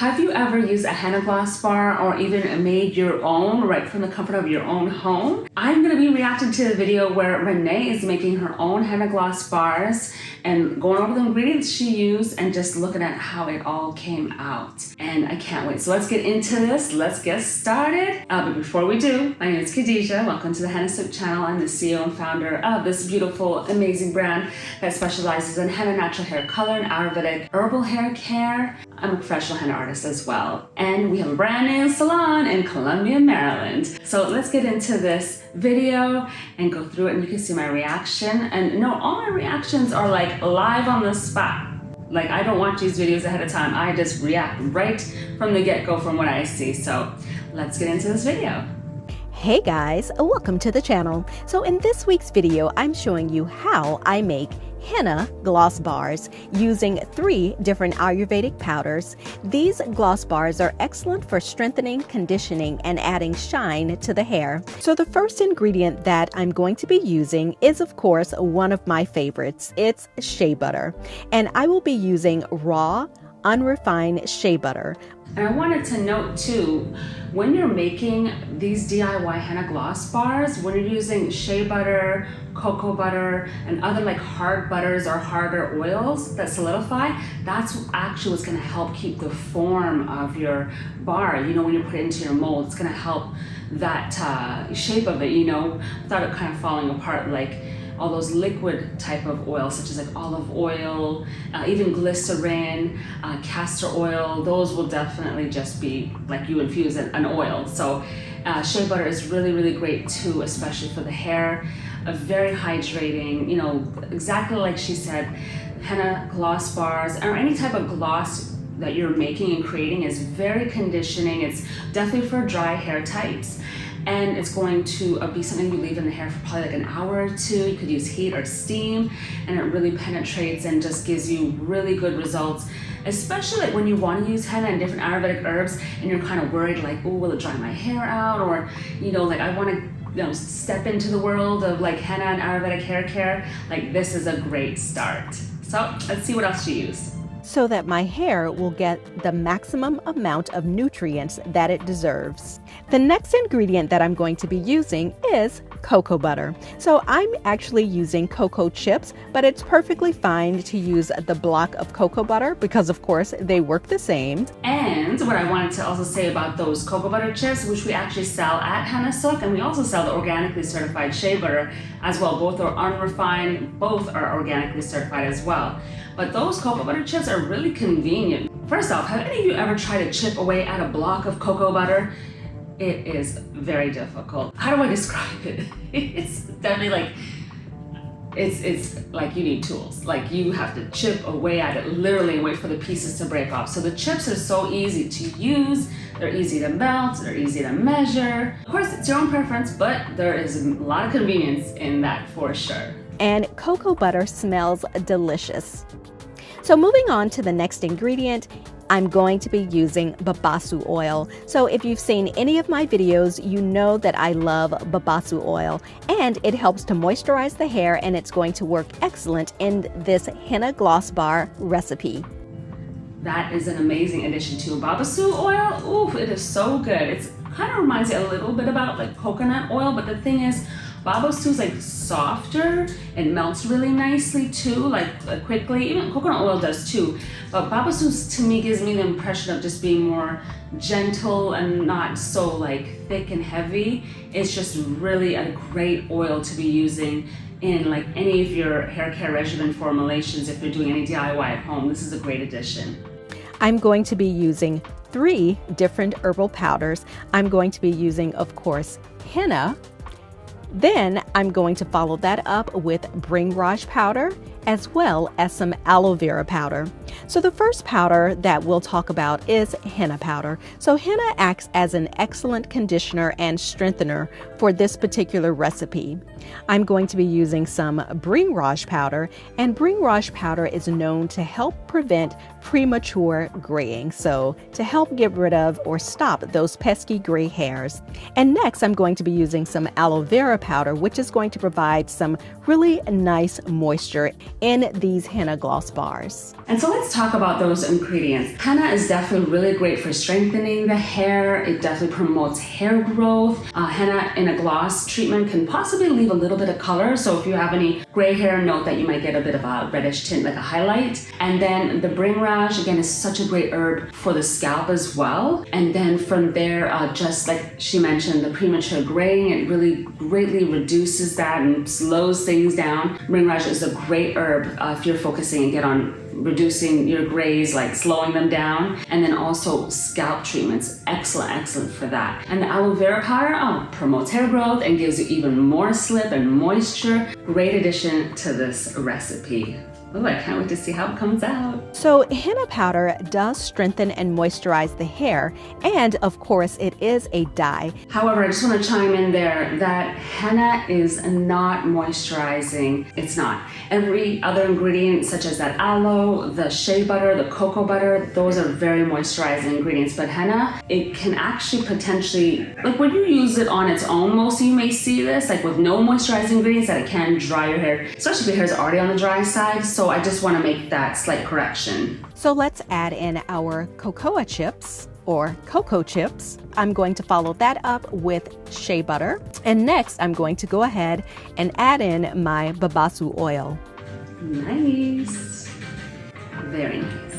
Have you ever used a henna gloss bar or even made your own right from the comfort of your own home? I'm going to be reacting to the video where Renee is making her own henna gloss bars and going over the ingredients she used and just looking at how it all came out. And I can't wait. So let's get into this. Let's get started. But before we do, my name is Khadija. Welcome to the Hennasooq channel. I'm the CEO and founder of this beautiful, amazing brand that specializes in henna natural hair color and Ayurvedic herbal hair care. I'm a professional henna artist as well. And we have a brand new salon in Columbia, Maryland. So let's get into this video and go through it, and you can see my reaction. And no, all my reactions are like live on the spot. Like, I don't watch these videos ahead of time. I just react right from the get-go from what I see. So let's get into this video. Hey guys, welcome to the channel. So in this week's video, I'm showing you how I make henna gloss bars using 3 different Ayurvedic powders. These gloss bars are excellent for strengthening, conditioning, and adding shine to the hair. So the first ingredient that I'm going to be using is, of course, one of my favorites. It's shea butter. And I will be using raw, unrefined shea butter. And I wanted to note too, when you're making these DIY henna gloss bars, when you're using shea butter, cocoa butter, and other like hard butters or harder oils that solidify, that's actually what's going to help keep the form of your bar. You know, when you put it into your mold, it's going to help that shape of it, you know, without it kind of falling apart like all those liquid type of oils, such as like olive oil, even glycerin, castor oil. Those will definitely just be like you infuse an oil. So shea butter is really, really great too, especially for the hair. Very hydrating, you know, exactly like she said, henna gloss bars or any type of gloss that you're making and creating is very conditioning. It's definitely for dry hair types. And it's going to be something you leave in the hair for probably like an hour or two. You could use heat or steam, and it really penetrates and just gives you really good results, especially like when you want to use henna and different Ayurvedic herbs and you're kind of worried like, oh, will it dry my hair out? Or, you know, like I want to, you know, step into the world of like henna and Ayurvedic hair care. Like, this is a great start. So let's see what else she used. So that my hair will get the maximum amount of nutrients that it deserves. The next ingredient that I'm going to be using is cocoa butter. So I'm actually using cocoa chips, but it's perfectly fine to use the block of cocoa butter because, of course, they work the same. And what I wanted to also say about those cocoa butter chips, which we actually sell at Hennasooq, and we also sell the organically certified shea butter as well. Both are unrefined, both are organically certified as well. But those cocoa butter chips are really convenient. First off, have any of you ever tried to chip away at a block of cocoa butter? It is very difficult. How do I describe it? It's definitely like, it's like you need tools. Like, you have to chip away at it literally and wait for the pieces to break off. So the chips are so easy to use. They're easy to melt, they're easy to measure. Of course, it's your own preference, but there is a lot of convenience in that for sure. And cocoa butter smells delicious. So moving on to the next ingredient, I'm going to be using babasu oil. So if you've seen any of my videos, you know that I love babasu oil, and it helps to moisturize the hair, and it's going to work excellent in this henna gloss bar recipe. That is an amazing addition to babasu oil. Ooh, it is so good. It's kind of reminds me a little bit about like coconut oil, but the thing is, babasu is like softer and melts really nicely too, like quickly. Even coconut oil does too. But babasu to me gives me the impression of just being more gentle and not so like thick and heavy. It's just really a great oil to be using in like any of your hair care regimen formulations. If you're doing any DIY at home, this is a great addition. I'm going to be using 3 different herbal powders. I'm going to be using, of course, henna. Then I'm going to follow that up with bringraj powder as well as some aloe vera powder. So the first powder that we'll talk about is henna powder. So henna acts as an excellent conditioner and strengthener for this particular recipe. I'm going to be using some bringraj powder, and bringraj powder is known to help prevent premature graying, so to help get rid of or stop those pesky gray hairs. And next I'm going to be using some aloe vera powder, which is going to provide some really nice moisture in these henna gloss bars. And so let's talk about those ingredients. Henna is definitely really great for strengthening the hair. It definitely promotes hair growth. Henna in a gloss treatment can possibly leave a little bit of color. So if you have any gray hair, note that you might get a bit of a reddish tint, like a highlight. And then the bringrage, again, is such a great herb for the scalp as well. And then from there, just like she mentioned, the premature graying, it really greatly reduces that and slows things down. Bringrage is a great herb if you're focusing again on reducing your grays, like slowing them down. And then also scalp treatments, excellent for that. And the aloe vera powder promotes hair growth and gives you even more slip and moisture. Great addition to this recipe. Oh, I can't wait to see how it comes out. So henna powder does strengthen and moisturize the hair, and of course it is a dye. However, I just want to chime in there that henna is not moisturizing. It's not. Every other ingredient, such as that aloe, the shea butter, the cocoa butter, those are very moisturizing ingredients. But henna, it can actually potentially, like when you use it on its own, most of you may see this, like with no moisturizing ingredients, that it can dry your hair, especially if your hair is already on the dry side. So I just want to make that slight correction. So let's add in our cocoa chips or cocoa chips. I'm going to follow that up with shea butter. And next I'm going to go ahead and add in my babasu oil. Nice. Very nice.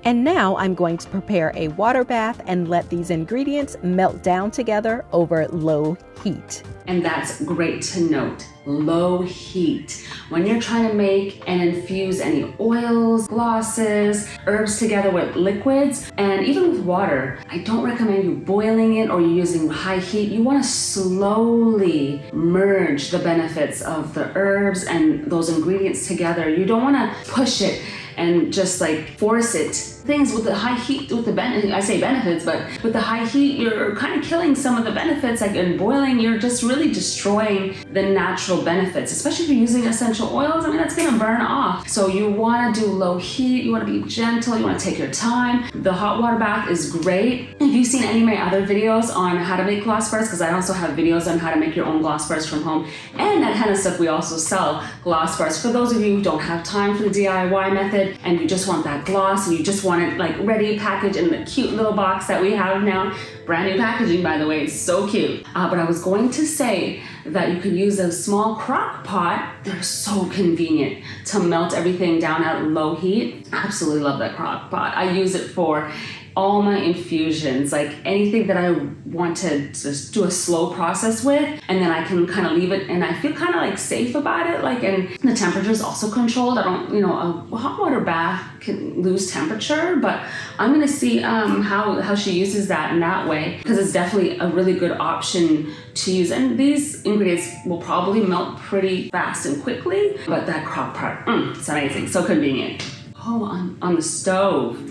And now I'm going to prepare a water bath and let these ingredients melt down together over low heat. And that's great to note. Low heat. When you're trying to make and infuse any oils, glosses, herbs together with liquids, and even with water, I don't recommend you boiling it or you using high heat. You want to slowly merge the benefits of the herbs and those ingredients together. You don't want to push it and just like force it. Things with the high heat, with the I say benefits, but with the high heat, you're kind of killing some of the benefits. Like in boiling, you're just really destroying the natural benefits, especially if you're using essential oils. I mean, that's gonna burn off. So you wanna do low heat, you wanna be gentle, you wanna take your time. The hot water bath is great. If you've seen any of my other videos on how to make gloss bars, because I also have videos on how to make your own gloss bars from home. And at Hennasooq, we also sell gloss bars. For those of you who don't have time for the DIY method and you just want that gloss and you just want it like ready packaged in the cute little box that we have now. Brand new packaging, by the way, it's so cute. But I was going to say that you could use a small crock pot. They're so convenient to melt everything down at low heat. Absolutely love that crock pot. I use it for all my infusions, like anything that I want to just do a slow process with, and then I can kind of leave it and I feel kind of like safe about it. Like, and the temperature is also controlled. I don't, a hot water bath can lose temperature, but I'm gonna see how she uses that in that way, because it's definitely a really good option to use. And these ingredients will probably melt pretty fast and quickly, but that crock pot, it's amazing, so convenient. Oh, on the stove.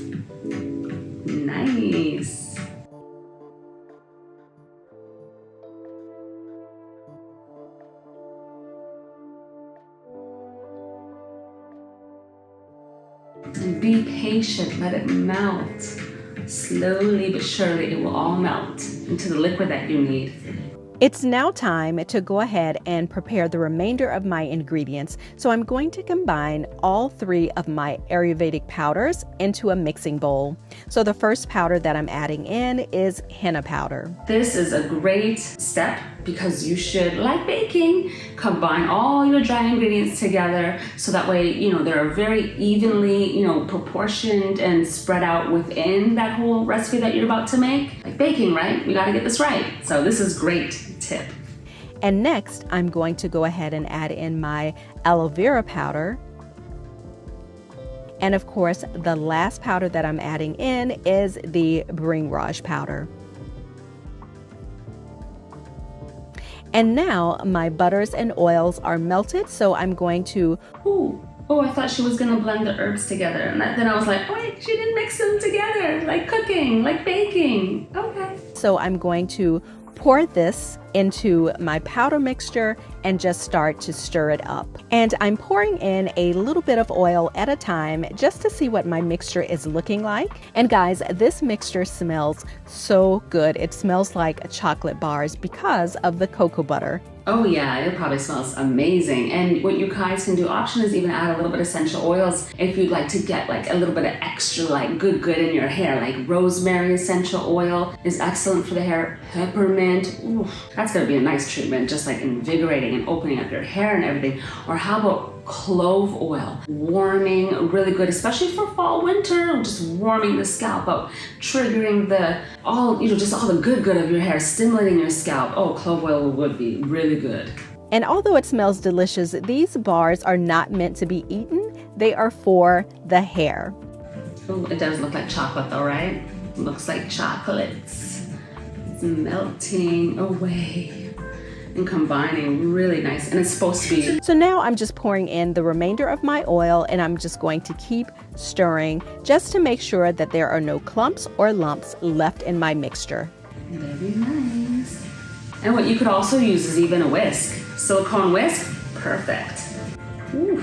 Nice. And be patient, let it melt. Slowly but surely, it will all melt into the liquid that you need. It's now time to go ahead and prepare the remainder of my ingredients. So I'm going to combine all three of my Ayurvedic powders into a mixing bowl. So the first powder that I'm adding in is henna powder. This is a great step because you should, like baking, combine all your dry ingredients together so that way, they're very evenly, proportioned and spread out within that whole recipe that you're about to make. Like baking, right? We gotta get this right. So this is great tip. And next, I'm going to go ahead and add in my aloe vera powder. And of course, the last powder that I'm adding in is the bringrage powder. And now my butters and oils are melted, so I'm going to... Oh, I thought she was gonna blend the herbs together. And then I was like, wait, she didn't mix them together, like cooking, like baking. Okay. So I'm going to pour this into my powder mixture and just start to stir it up. And I'm pouring in a little bit of oil at a time just to see what my mixture is looking like. And guys, this mixture smells so good. It smells like chocolate bars because of the cocoa butter. Oh yeah, it probably smells amazing. And what you guys can do option is even add a little bit of essential oils if you'd like to get like a little bit of extra like good in your hair. Like rosemary essential oil is excellent for the hair. Peppermint, ooh, that's gonna be a nice treatment, just like invigorating and opening up your hair and everything. Or how about clove oil, warming, really good, especially for fall, winter, just warming the scalp out, triggering just all the good of your hair, stimulating your scalp. Oh, clove oil would be really good. And although it smells delicious, these bars are not meant to be eaten. They are for the hair. Oh, it does look like chocolate though, right? Looks like chocolates. It's melting away and combining really nice, and it's supposed to be. So now I'm just pouring in the remainder of my oil, and I'm just going to keep stirring just to make sure that there are no clumps or lumps left in my mixture. Very nice. And what you could also use is even a whisk. Silicone whisk, perfect. Ooh.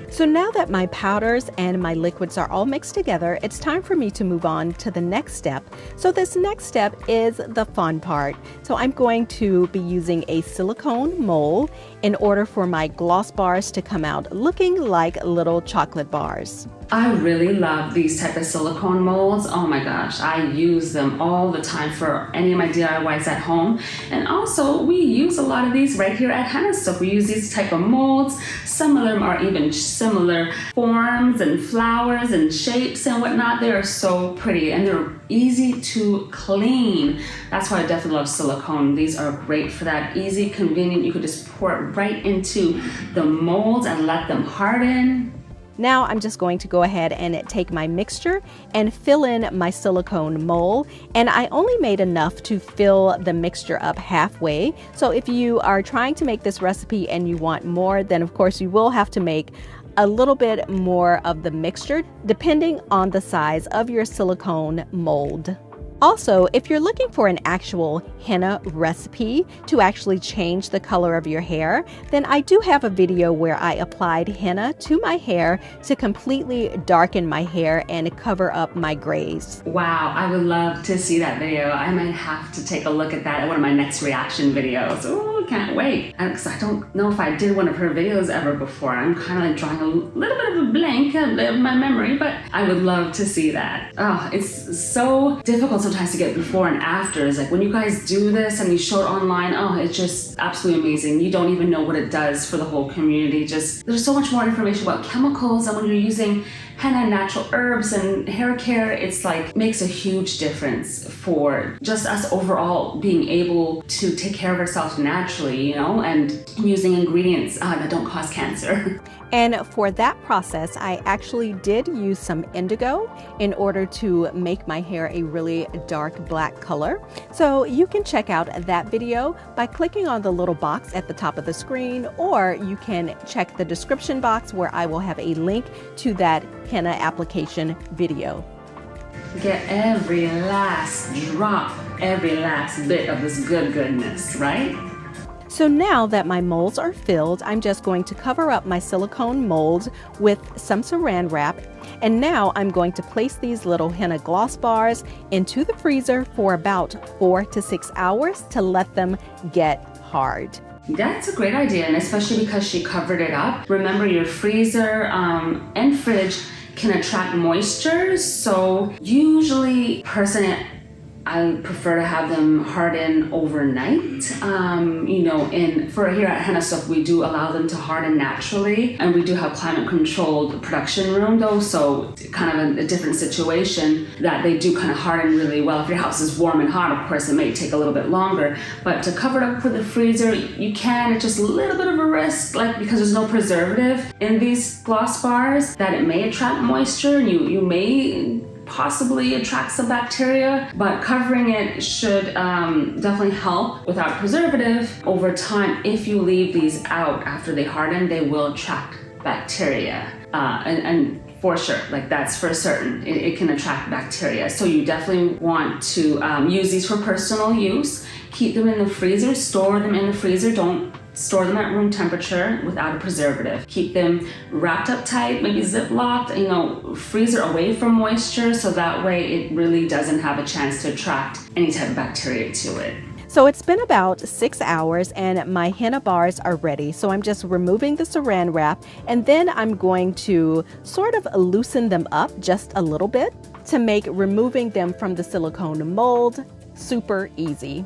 So now that my powders and my liquids are all mixed together, it's time for me to move on to the next step. So this next step is the fun part. So I'm going to be using a silicone mold in order for my gloss bars to come out looking like little chocolate bars. I really love these type of silicone molds. Oh my gosh, I use them all the time for any of my DIYs at home. And also we use a lot of these right here at Hennasooq. We use these type of molds. Some of them are even similar forms and flowers and shapes and whatnot. They are so pretty and they're easy to clean. That's why I definitely love silicone. These are great for that. Easy, convenient. You could just pour it right into the molds and let them harden. Now I'm just going to go ahead and take my mixture and fill in my silicone mold. And I only made enough to fill the mixture up halfway. So if you are trying to make this recipe and you want more, then of course you will have to make a little bit more of the mixture depending on the size of your silicone mold. Also, if you're looking for an actual henna recipe to actually change the color of your hair, then I do have a video where I applied henna to my hair to completely darken my hair and cover up my grays. Wow, I would love to see that video. I might have to take a look at that at one of my next reaction videos. Oh, can't wait. Because I don't know if I did one of her videos ever before. I'm kind of like drawing a little bit of a blank of my memory, but I would love to see that. Oh, it's so difficult sometimes to get before and afters. Like when you guys do this and you show it online, oh, it's just absolutely amazing. You don't even know what it does for the whole community. Just there's so much more information about chemicals, and when you're using henna, natural herbs and hair care, it's like makes a huge difference for just us overall being able to take care of ourselves naturally, and using ingredients that don't cause cancer. And for that process, I actually did use some indigo in order to make my hair a really dark black color. So you can check out that video by clicking on the little box at the top of the screen, or you can check the description box where I will have a link to that henna application video. Get every last drop, every last bit of this goodness, right? So now that my molds are filled, I'm just going to cover up my silicone molds with some saran wrap. And now I'm going to place these little henna gloss bars into the freezer for about 4 to 6 hours to let them get hard. That's a great idea, and especially because she covered it up. Remember, your freezer and fridge can attract moisture, so usually I prefer to have them harden overnight. For here at Hennasooq, we do allow them to harden naturally, and we do have climate controlled production room though, so kind of a different situation that they do kind of harden really well. If your house is warm and hot, of course, it may take a little bit longer, but to cover it up for the freezer, you can. It's just a little bit of a risk, because there's no preservative in these gloss bars, that it may attract moisture, and you may possibly attract some bacteria, but covering it should definitely help. Without preservative, over time, if you leave these out after they harden, they will attract bacteria. And for sure, like that's for certain. It can attract bacteria. So you definitely want to use these for personal use. Keep them in the freezer, store them in the freezer. Don't store them at room temperature without a preservative. Keep them wrapped up tight, maybe zip-locked, freezer away from moisture, so that way it really doesn't have a chance to attract any type of bacteria to it. So it's been about 6 hours and my henna bars are ready. So I'm just removing the saran wrap and then I'm going to sort of loosen them up just a little bit to make removing them from the silicone mold super easy.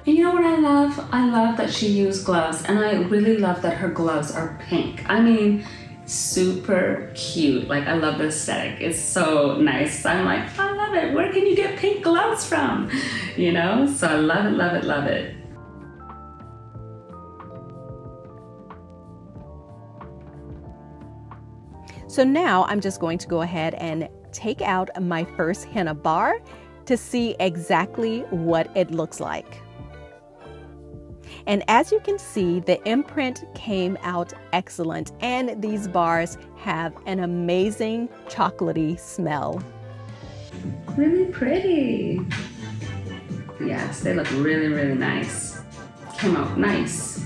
And you know what I love? I love that she used gloves, and I really love that her gloves are pink. I mean, super cute. Like, I love the aesthetic. It's so nice. I'm like, I love it. Where can you get pink gloves from? So I love it, love it, love it. So now I'm just going to go ahead and take out my first henna bar to see exactly what it looks like. And as you can see, the imprint came out excellent, and these bars have an amazing chocolatey smell. Really pretty. Yes, they look really, really nice. Came out nice.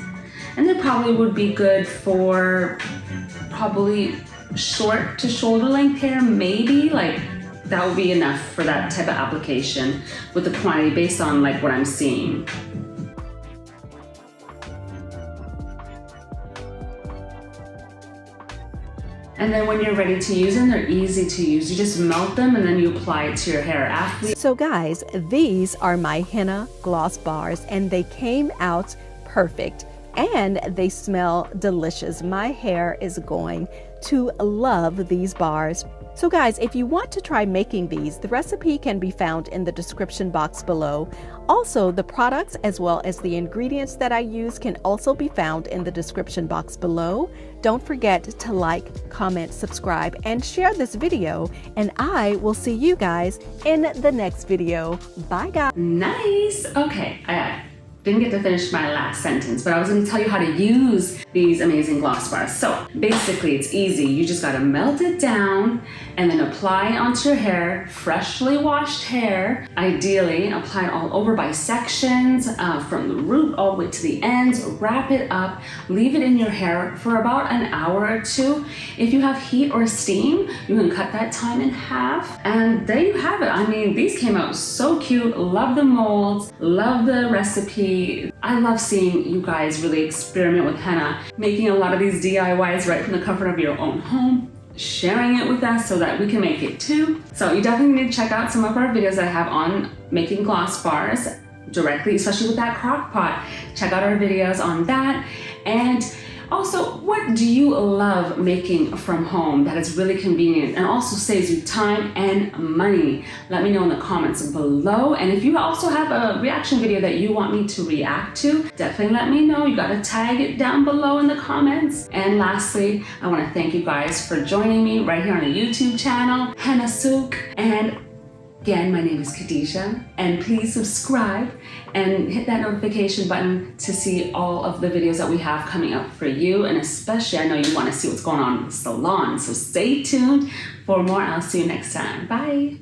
And they probably would be good for probably short to shoulder length hair, maybe. Like, that would be enough for that type of application with the quantity based on like what I'm seeing. And then when you're ready to use them, they're easy to use. You just melt them and then you apply it to your hair after. So guys, these are my henna gloss bars and they came out perfect and they smell delicious. My hair is going to love these bars. So guys, if you want to try making these, the recipe can be found in the description box below. Also, the products as well as the ingredients that I use can also be found in the description box below. Don't forget to like, comment, subscribe, and share this video, and I will see you guys in the next video. Bye guys. Nice. Okay, I didn't get to finish my last sentence, but I was going to tell you how to use these amazing gloss bars. So basically it's easy. You just got to melt it down and then apply it onto your hair, freshly washed hair. Ideally apply it all over by sections, from the root all the way to the ends. Wrap it up, leave it in your hair for about an hour or two. If you have heat or steam, you can cut that time in half, and there you have it. I mean, these came out so cute. Love the molds, love the recipe. I love seeing you guys really experiment with henna, making a lot of these DIYs right from the comfort of your own home, sharing it with us so that we can make it too. So you definitely need to check out some of our videos that I have on making gloss bars directly, especially with that crock pot. Check out our videos on that. And also, what do you love making from home that is really convenient and also saves you time and money? Let me know in the comments below. And if you also have a reaction video that you want me to react to, definitely let me know. You gotta tag it down below in the comments. And lastly, I wanna thank you guys for joining me right here on the YouTube channel, Hennasooq. And again, my name is Khadija, and please subscribe and hit that notification button to see all of the videos that we have coming up for you. And especially, I know you want to see what's going on in the salon, so stay tuned for more. I'll see you next time. Bye.